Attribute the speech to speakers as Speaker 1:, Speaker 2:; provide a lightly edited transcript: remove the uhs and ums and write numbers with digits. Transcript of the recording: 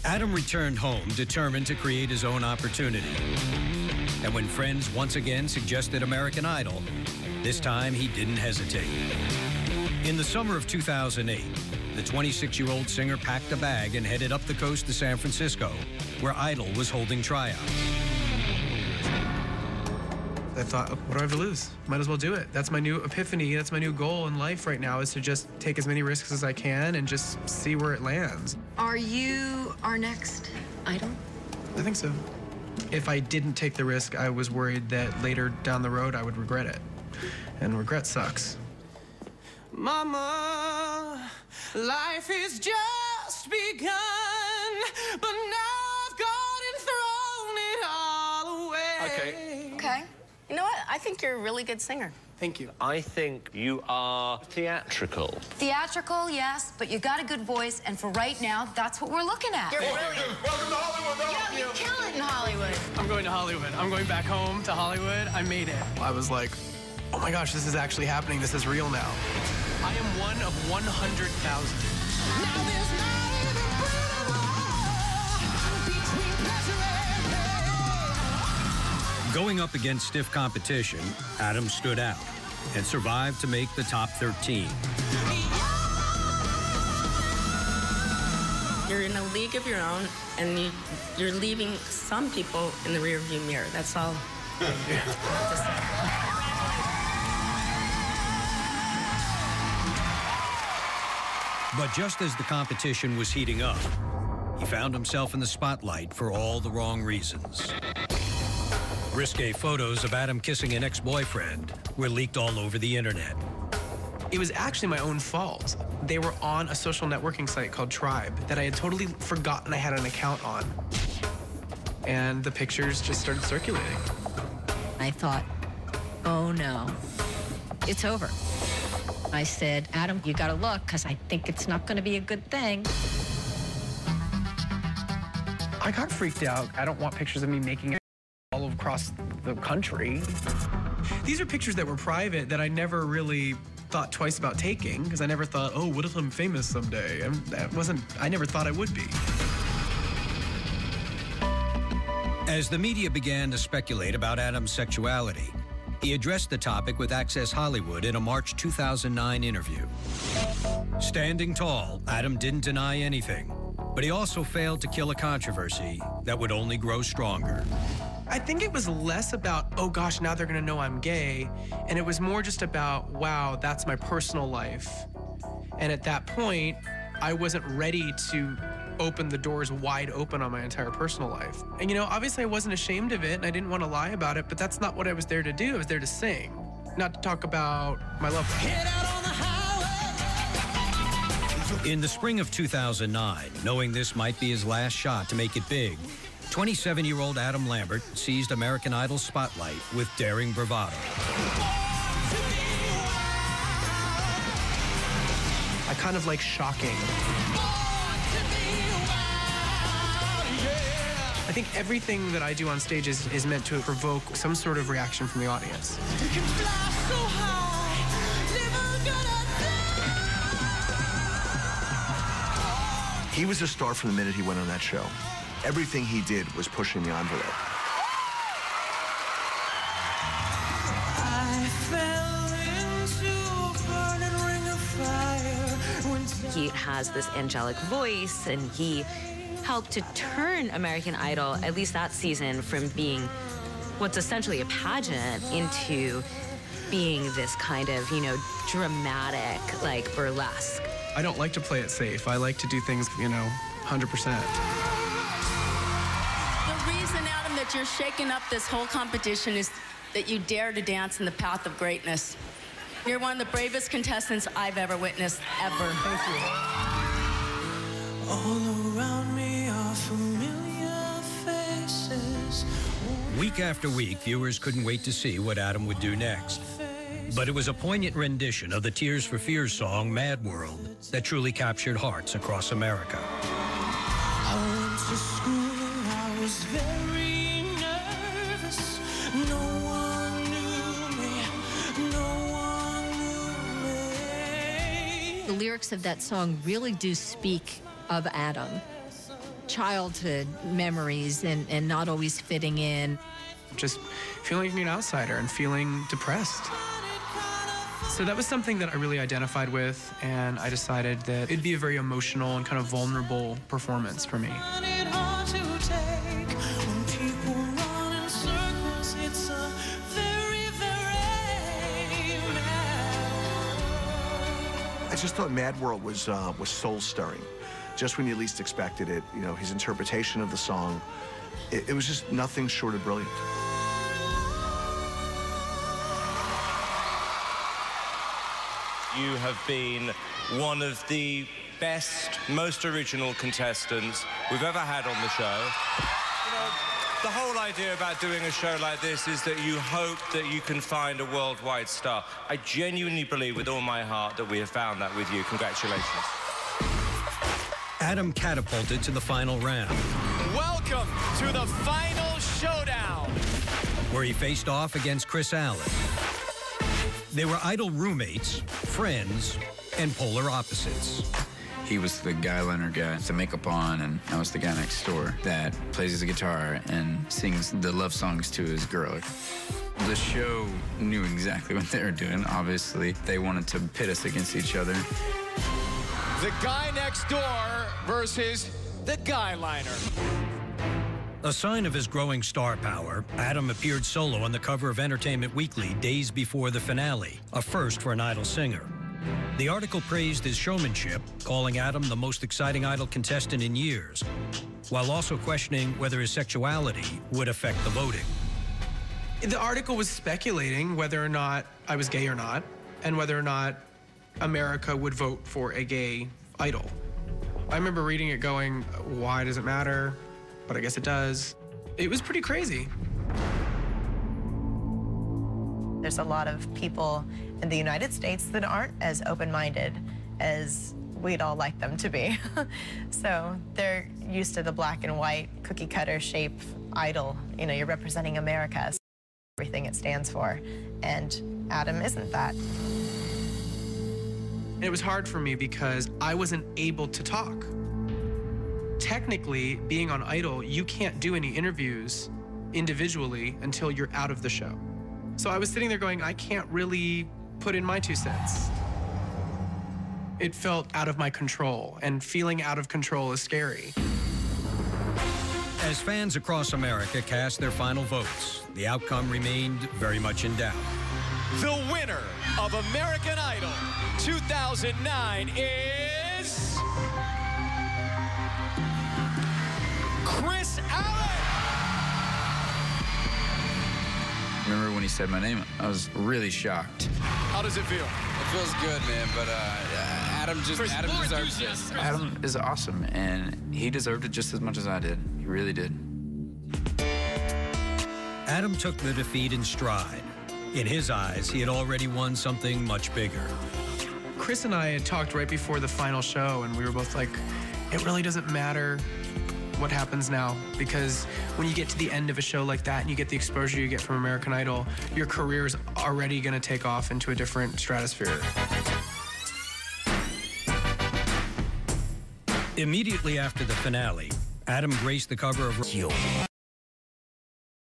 Speaker 1: Adam returned home determined to create his own opportunity. And when friends once again suggested American Idol, this time he didn't hesitate. In the summer of 2008, the 26-year-old singer packed a bag and headed up the coast to San Francisco, where Idol was holding tryouts.
Speaker 2: I thought, what do I have to lose? Might as well do it. That's my new epiphany. That's my new goal in life right now, is to just take as many risks as I can and just see where it lands.
Speaker 3: Are you our next Idol?
Speaker 2: I think so. If I didn't take the risk, I was worried that later down the road I would regret it. And regret sucks.
Speaker 4: Mama, life is just begun, but now I've gone and thrown it all away.
Speaker 5: Okay. You know what? I think you're a really good singer.
Speaker 2: Thank you.
Speaker 6: I think you are theatrical.
Speaker 3: Theatrical, yes, but you got a good voice, and for right now, that's what we're looking at.
Speaker 5: You're brilliant.
Speaker 7: Welcome to Hollywood.
Speaker 5: Yeah, you kill it in Hollywood.
Speaker 2: I'm going to Hollywood. I'm going back home to Hollywood. I made it. I was like, oh my gosh, this is actually happening. This is real now. I am one of 100,000.
Speaker 4: Now there's not even between pleasure and pain.
Speaker 1: Going up against stiff competition, Adam stood out and survived to make the top 13.
Speaker 5: You're in a league of your own, and you're leaving some people in the rearview mirror. That's all.
Speaker 1: But just as the competition was heating up, he found himself in the spotlight for all the wrong reasons. Risque photos of Adam kissing an ex-boyfriend were leaked all over the internet.
Speaker 2: It was actually my own fault. They were on a social networking site called Tribe that I had totally forgotten I had an account on. And the pictures just started circulating.
Speaker 8: I thought, oh no, it's over. I said, Adam, you gotta look, because I think it's not gonna be a good thing.
Speaker 2: I got freaked out. I don't want pictures of me making it all across the country. These are pictures that were private that I never really thought twice about taking, because I never thought, oh, what if I'm famous someday? And I never thought I would be.
Speaker 1: As the media began to speculate about Adam's sexuality, he addressed the topic with Access Hollywood in a March 2009 interview. Standing tall, Adam didn't deny anything, but he also failed to kill a controversy that would only grow stronger.
Speaker 2: I think it was less about, oh gosh, now they're gonna know I'm gay, and it was more just about, wow, that's my personal life. And at that point, I wasn't ready to open the doors wide open on my entire personal life. And you know, obviously I wasn't ashamed of it and I didn't want to lie about it, but that's not what I was there to do. I was there to sing, not to talk about my love life.
Speaker 4: Head out on the highway.
Speaker 1: In the spring of 2009, knowing this might be his last shot to make it big, 27-year-old Adam Lambert seized American Idol's spotlight with daring bravado.
Speaker 2: I kind of like shocking. I think everything that I do on stage is meant to provoke some sort of reaction from the audience.
Speaker 4: You can fly so high, never gonna die.
Speaker 7: He was a star from the minute he went on that show. Everything he did was pushing the envelope.
Speaker 4: I fell into a burning ring of fire.
Speaker 9: He has this angelic voice, and he helped to turn American Idol, at least that season, from being what's essentially a pageant into being this kind of, you know, dramatic, like, burlesque.
Speaker 2: I don't like to play it safe. I like to do things, you know, 100%.
Speaker 5: The reason, Adam, that you're shaking up this whole competition is that you dare to dance in the path of greatness. You're one of the bravest contestants I've ever witnessed, ever.
Speaker 2: Thank you.
Speaker 4: All around me are familiar faces.
Speaker 1: Week after week, viewers couldn't wait to see what Adam would do next. But it was a poignant rendition of the Tears for Fears song, Mad World, that truly captured hearts across America.
Speaker 4: I went to school, I was very nervous. No one knew me, no one knew me.
Speaker 8: The lyrics of that song really do speak of Adam. childhood memories and not always fitting in.
Speaker 2: Just feeling like an outsider and feeling depressed. So that was something that I really identified with, and I decided that it'd be a very emotional and kind of vulnerable performance for me.
Speaker 7: I just thought Mad World was soul-stirring. Just when you least expected it, you know, his interpretation of the song, it was just nothing short of brilliant.
Speaker 6: You have been one of the best, most original contestants we've ever had on the show. You know, the whole idea about doing a show like this is that you hope that you can find a worldwide star. I genuinely believe with all my heart that we have found that with you. Congratulations.
Speaker 1: Adam catapulted to the final round,
Speaker 4: Welcome to the final showdown.
Speaker 1: where he faced off against Chris Allen. They were Idol roommates, friends, and polar opposites.
Speaker 10: He was the guy liner guy with the makeup on, and I was the guy next door that plays his guitar and sings the love songs to his girl. The show knew exactly what they were doing. Obviously, they wanted to pit us against each other.
Speaker 4: The guy next door versus the guy liner.
Speaker 1: A sign of his growing star power, Adam appeared solo on the cover of Entertainment Weekly days before the finale, a first for an Idol singer. The article praised his showmanship, calling Adam the most exciting Idol contestant in years, while also questioning whether his sexuality would affect the voting.
Speaker 2: The article was speculating whether or not I was gay or not, and whether or not America would vote for a gay idol. I remember reading it going, why does it matter? But I guess it does. It was pretty crazy.
Speaker 11: There's a lot of people in the United States that aren't as open-minded as we'd all like them to be. So they're used to the black and white cookie-cutter shape idol. You know, you're representing America, everything it stands for, and Adam isn't that.
Speaker 2: It was hard for me because I wasn't able to talk. Technically, being on Idol, you can't do any interviews individually until you're out of the show. So I was sitting there going, I can't really put in my 2 cents. It felt out of my control, and feeling out of control is scary.
Speaker 1: As fans across America cast their final votes, the outcome remained very much in doubt.
Speaker 4: The winner of American Idol 2009 is Chris Allen.
Speaker 10: Remember when he said my name? I was really shocked.
Speaker 4: How does it feel?
Speaker 10: It feels good, man, but Adam deserves this. Adam is awesome, and he deserved it just as much as I did. He really did.
Speaker 1: Adam took the defeat in stride. In his eyes, he had already won something much bigger.
Speaker 2: Chris and I had talked right before the final show, and we were both like, it really doesn't matter what happens now, because when you get to the end of a show like that and you get the exposure you get from American Idol, your career is already going to take off into a different stratosphere.
Speaker 1: Immediately after the finale, Adam graced the cover of